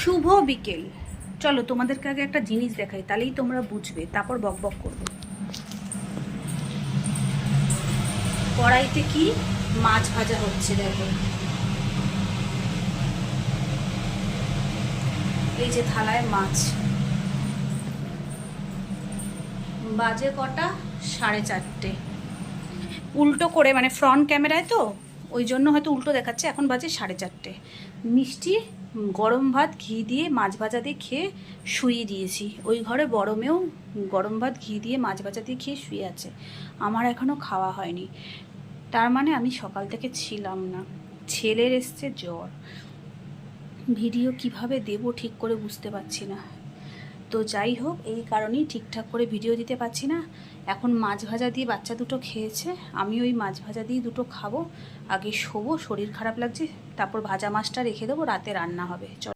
শুভ বিকেল। চলো তোমাদেরকে আগে একটা জিনিস দেখাই, তাহলেই তোমরা বুঝবে, তারপর বক বক করবে। কড়াইতে কি মাছ ভাজা হচ্ছে দেখো, এই যে থালায় মাছ। বাজে কটা? 4:30। উল্টো করে, মানে ফ্রন্ট ক্যামেরায় তো ওই জন্য হয়তো উল্টো দেখাচ্ছে। এখন বাজে 4:30। মিষ্টি গরম ভাত ঘি দিয়ে মাছ ভাজা দিয়ে খেয়ে শুইয়ে দিয়েছি। ওই ঘরে বড় মেয়েও গরম ভাত ঘি দিয়ে মাছ ভাজা দিয়ে খেয়ে শুয়ে আছে। আমার এখনও খাওয়া হয়নি। তার মানে আমি সকাল থেকে ছিলাম না। ছেলের এসছে জ্বর। ভিডিও কিভাবে দেব ঠিক করে বুঝতে পারছি না। তো যাই হোক, এই কারণেই ঠিকঠাক করে ভিডিও দিতে পারছি না। এখন মাছ ভাজা দিয়ে বাচ্চা দুটো খেয়েছে, আমি ওই মাছ ভাজা দিয়ে দুটো খাবো। আগে শোবো, শরীর খারাপ লাগছে, তারপর ভাজা মাছটা রেখে দেবো, রাতে রান্না হবে।